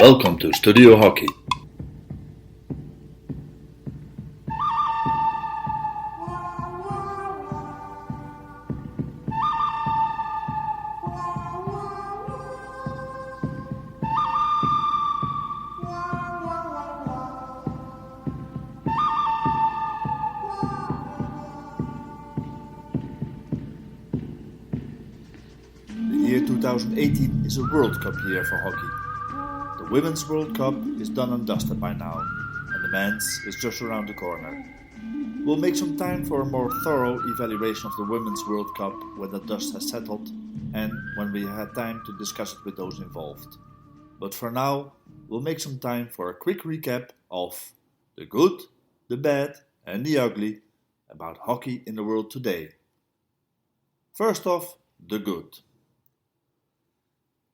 Welcome to Studio Hockey. The year 2018 is a World Cup year for hockey. The Women's World Cup is done and dusted by now, and the men's is just around the corner. We'll make some time for a more thorough evaluation of the Women's World Cup when the dust has settled and when we had time to discuss it with those involved. But for now, we'll make some time for a quick recap of the good, the bad and the ugly about hockey in the world today. First off, the good.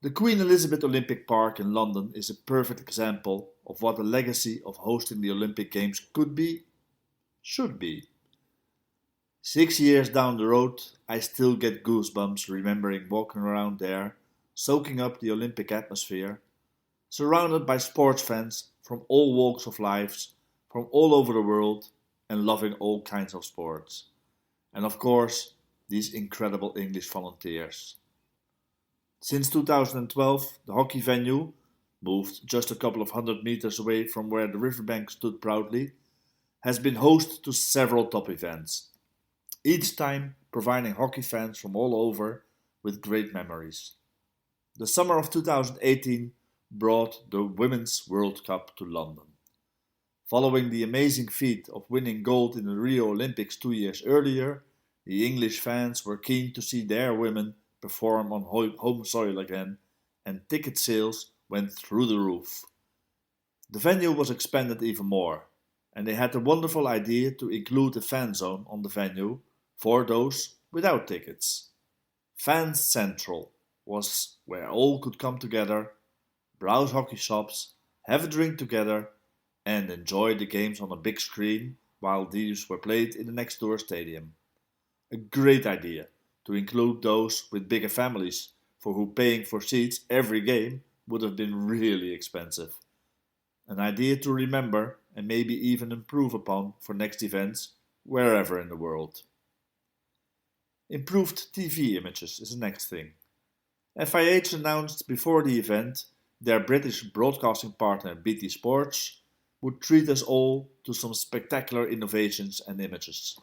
The Queen Elizabeth Olympic Park in London is a perfect example of what the legacy of hosting the Olympic Games could be, should be. 6 years down the road, I still get goosebumps remembering walking around there, soaking up the Olympic atmosphere, surrounded by sports fans from all walks of life, from all over the world, and loving all kinds of sports. And of course, these incredible English volunteers. Since 2012, the hockey venue, moved just a couple of 100 meters away from where the riverbank stood proudly, has been host to several top events, each time providing hockey fans from all over with great memories. The summer of 2018 brought the Women's World Cup to London. Following the amazing feat of winning gold in the Rio Olympics 2 years earlier, the English fans were keen to see their women perform on home soil again, and ticket sales went through the roof. The venue was expanded even more, and they had the wonderful idea to include a fan zone on the venue for those without tickets. Fans Central was where all could come together, browse hockey shops, have a drink together, and enjoy the games on a big screen while these were played in the next door stadium. A great idea to include those with bigger families, for who paying for seats every game would have been really expensive. An idea to remember and maybe even improve upon for next events wherever in the world. Improved TV images is the next thing. FIH announced before the event their British broadcasting partner BT Sports would treat us all to some spectacular innovations and images.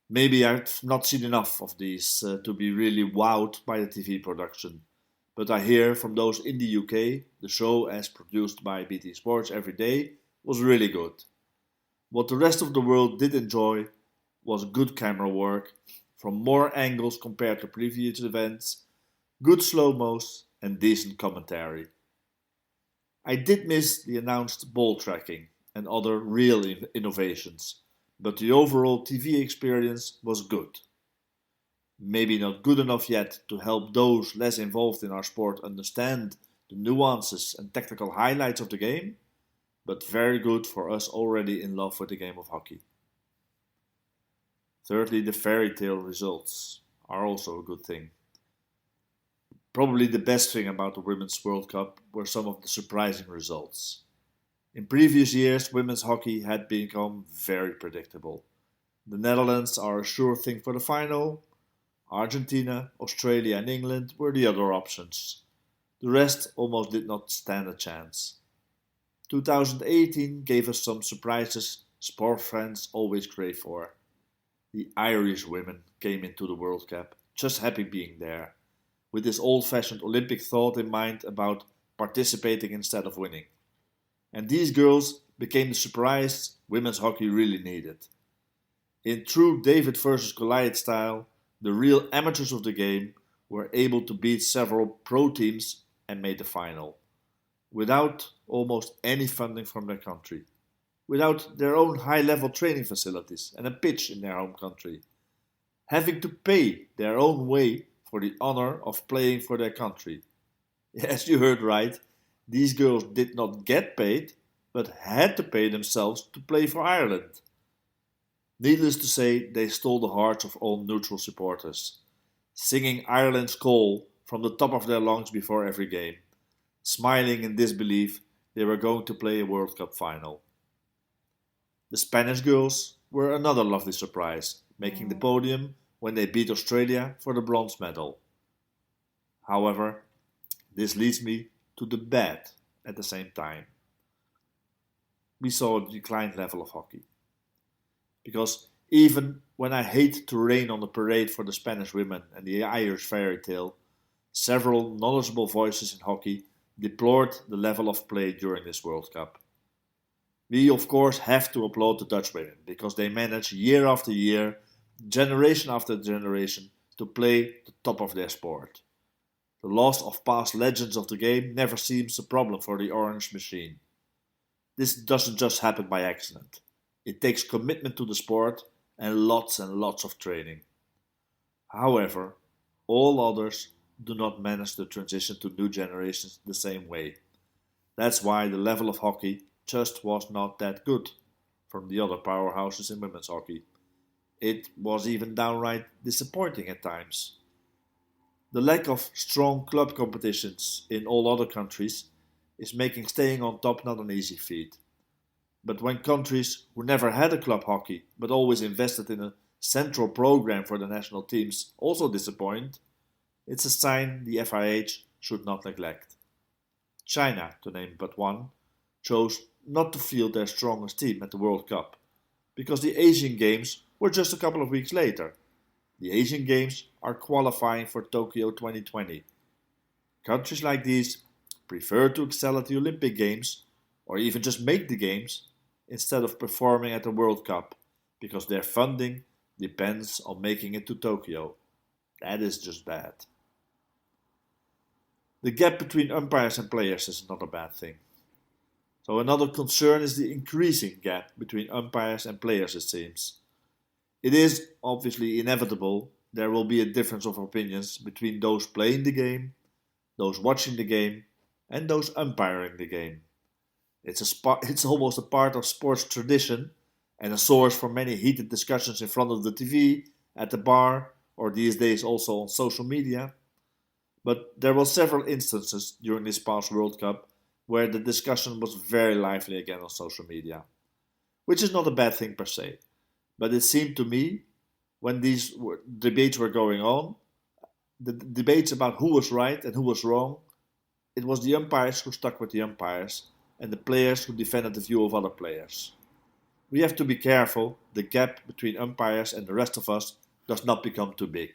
Maybe I've not seen enough of these to be really wowed by the TV production, but I hear from those in the UK, the show as produced by BT Sports every day was really good. What the rest of the world did enjoy was good camera work, from more angles compared to previous events, good slow-mos and decent commentary. I did miss the announced ball tracking and other real innovations, but the overall TV experience was good. Maybe not good enough yet to help those less involved in our sport understand the nuances and tactical highlights of the game, but very good for us already in love with the game of hockey. Thirdly, the fairy tale results are also a good thing. Probably the best thing about the Women's World Cup were some of the surprising results. In previous years, women's hockey had become very predictable. The Netherlands are a sure thing for the final. Argentina, Australia and England were the other options. The rest almost did not stand a chance. 2018 gave us some surprises sport fans always crave for. The Irish women came into the World Cup, just happy being there, with this old-fashioned Olympic thought in mind about participating instead of winning. And these girls became the surprise women's hockey really needed. In true David versus Goliath style, the real amateurs of the game were able to beat several pro teams and made the final, without almost any funding from their country, without their own high-level training facilities and a pitch in their home country, having to pay their own way for the honor of playing for their country. Yes, you heard right. These girls did not get paid, but had to pay themselves to play for Ireland. Needless to say, they stole the hearts of all neutral supporters, singing Ireland's call from the top of their lungs before every game. smiling in disbelief they were going to play a World Cup final. The Spanish girls were another lovely surprise, making the podium when they beat Australia for the bronze medal. However, this leads me to the bad at the same time. We saw a declined level of hockey. Because even when I hate to rain on the parade for the Spanish women and the Irish fairy tale, several knowledgeable voices in hockey deplored the level of play during this World Cup. We of course have to applaud the Dutch women because they manage year after year, generation after generation, to play the top of their sport. The loss of past legends of the game never seems a problem for the Orange Machine. This doesn't just happen by accident. It takes commitment to the sport and lots of training. However, all others do not manage to transition to new generations the same way. That's why the level of hockey just was not that good from the other powerhouses in women's hockey. It was even downright disappointing at times. The lack of strong club competitions in all other countries is making staying on top not an easy feat. But when countries who never had a club hockey but always invested in a central program for the national teams also disappoint, it's a sign the FIH should not neglect. China, to name but one, chose not to field their strongest team at the World Cup because the Asian Games were just a couple of weeks later. The Asian Games are qualifying for Tokyo 2020. Countries like these prefer to excel at the Olympic Games or even just make the Games instead of performing at the World Cup because their funding depends on making it to Tokyo. That is just bad. The gap between umpires and players is not a bad thing. So another concern is the increasing gap between umpires and players, it seems. It is obviously inevitable there will be a difference of opinions between those playing the game, those watching the game, and those umpiring the game. It's almost a part of sports tradition and a source for many heated discussions in front of the TV, at the bar, or these days also on social media. But there were several instances during this past World Cup where the discussion was very lively again on social media, which is not a bad thing per se. But it seemed to me, when these debates were going on, the debates about who was right and who was wrong, it was the umpires who stuck with the umpires and the players who defended the view of other players. We have to be careful the gap between umpires and the rest of us does not become too big.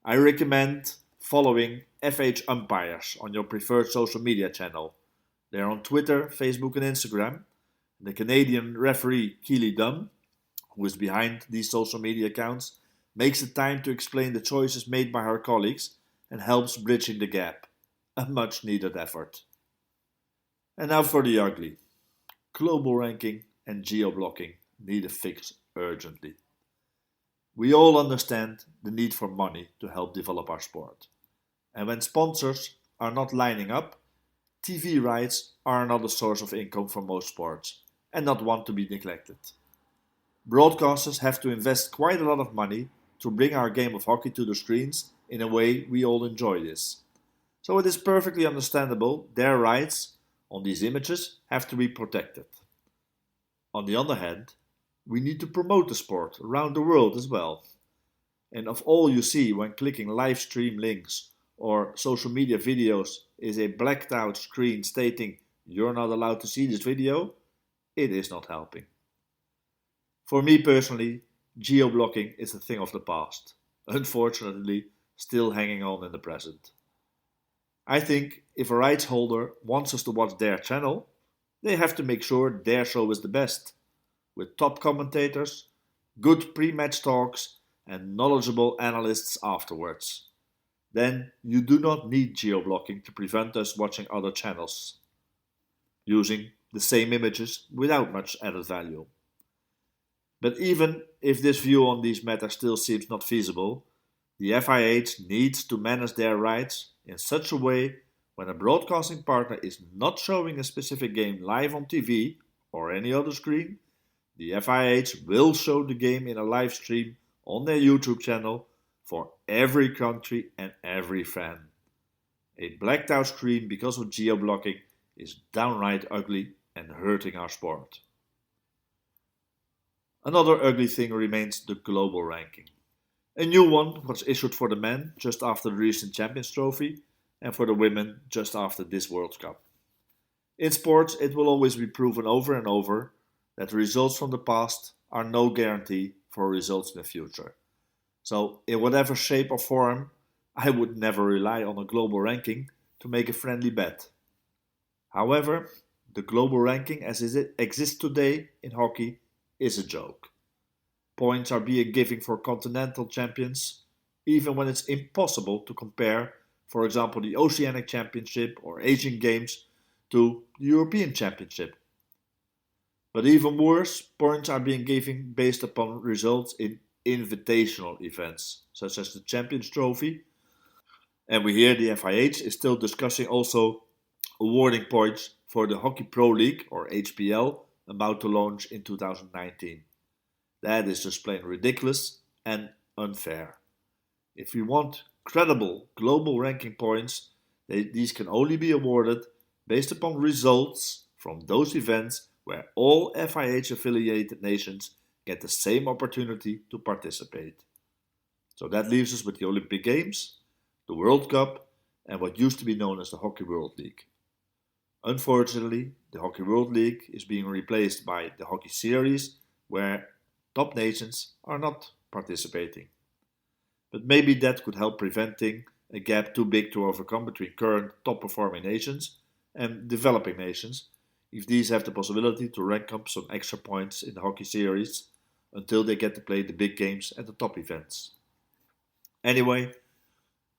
I recommend following FH Umpires on your preferred social media channel. They're on Twitter, Facebook and Instagram. The Canadian referee Keely Dunn, who is behind these social media accounts, makes the time to explain the choices made by her colleagues and helps bridging the gap. A much needed effort. And now for the ugly. Global ranking and geo-blocking need a fix urgently. We all understand the need for money to help develop our sport. And when sponsors are not lining up, TV rights are another source of income for most sports, and not one to be neglected. Broadcasters have to invest quite a lot of money to bring our game of hockey to the screens in a way we all enjoy this. So it is perfectly understandable their rights on these images have to be protected. On the other hand, we need to promote the sport around the world as well. And of all you see when clicking live stream links or social media videos is a blacked out screen stating you're not allowed to see this video, it is not helping. For me personally, geo-blocking is a thing of the past, unfortunately still hanging on in the present. I think if a rights holder wants us to watch their channel, they have to make sure their show is the best, with top commentators, good pre-match talks and knowledgeable analysts afterwards. Then you do not need geo-blocking to prevent us watching other channels, using the same images without much added value. But even if this view on these matters still seems not feasible, the FIH needs to manage their rights in such a way when a broadcasting partner is not showing a specific game live on TV or any other screen, the FIH will show the game in a live stream on their YouTube channel for every country and every fan. A blacked out screen because of geo-blocking is downright ugly and hurting our sport. Another ugly thing remains the global ranking. A new one was issued for the men just after the recent Champions Trophy and for the women just after this World Cup. In sports, it will always be proven over and over that results from the past are no guarantee for results in the future. So, in whatever shape or form, I would never rely on a global ranking to make a friendly bet. However, the global ranking as it exists today in hockey is a joke. Points are being given for continental champions, even when it's impossible to compare, for example, the Oceanic Championship or Asian Games to the European Championship. But even worse, points are being given based upon results in invitational events, such as the Champions Trophy. And we hear the FIH is still discussing also awarding points for the Hockey Pro League, or HPL, about to launch in 2019. That is just plain ridiculous and unfair. If we want credible global ranking points, these can only be awarded based upon results from those events where all FIH affiliated nations get the same opportunity to participate. So that leaves us with the Olympic Games, the World Cup, and what used to be known as the Hockey World League. Unfortunately, the Hockey World League is being replaced by the Hockey Series, where top nations are not participating. But maybe that could help preventing a gap too big to overcome between current top-performing nations and developing nations, if these have the possibility to rank up some extra points in the Hockey Series until they get to play the big games at the top events. Anyway,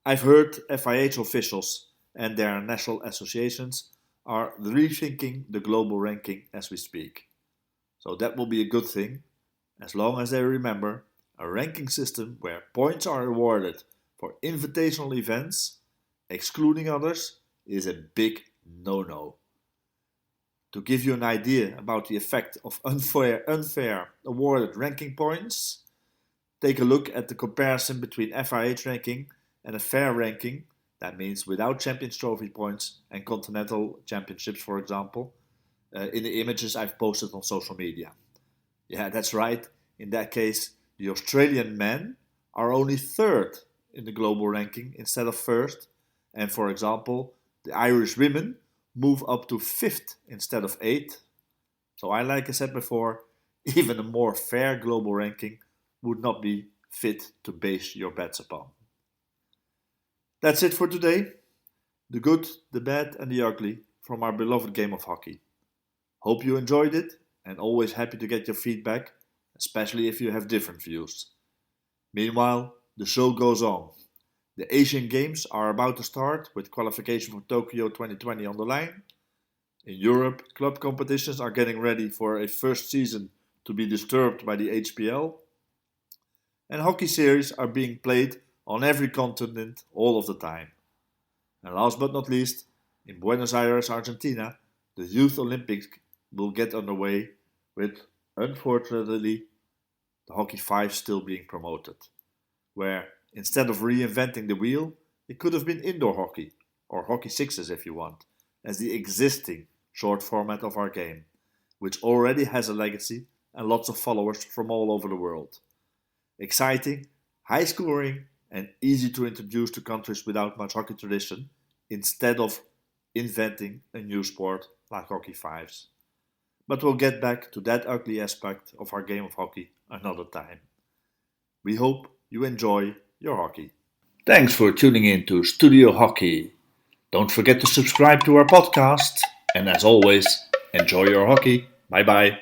I've heard FIH officials and their national associations are rethinking the global ranking as we speak. So that will be a good thing, as long as they remember a ranking system where points are awarded for invitational events, excluding others, is a big no-no. To give you an idea about the effect of unfair awarded ranking points, take a look at the comparison between FIH ranking and a fair ranking, that means without Champions Trophy points and Continental Championships, for example, in the images I've posted on social media. Yeah, that's right. In that case, the Australian men are only third in the global ranking instead of first, and for example, the Irish women move up to fifth instead of eighth. So like I said before, even a more fair global ranking would not be fit to base your bets upon. That's it for today. The good, the bad and the ugly from our beloved game of hockey. Hope you enjoyed it and always happy to get your feedback, especially if you have different views. Meanwhile, the show goes on. The Asian Games are about to start with qualification for Tokyo 2020 on the line. In Europe, club competitions are getting ready for a first season to be disturbed by the HPL. And hockey series are being played on every continent all of the time. And last but not least, in Buenos Aires, Argentina, the Youth Olympics will get underway with, unfortunately, the Hockey 5 still being promoted, where instead of reinventing the wheel, it could have been indoor hockey, or hockey sixes if you want, as the existing short format of our game, which already has a legacy and lots of followers from all over the world. Exciting, high scoring, and easy to introduce to countries without much hockey tradition, instead of inventing a new sport like hockey fives. But we'll get back to that ugly aspect of our game of hockey another time. We hope you enjoy your hockey. Thanks for tuning in to Studio Hockey. Don't forget to subscribe to our podcast, and as always, enjoy your hockey. Bye bye.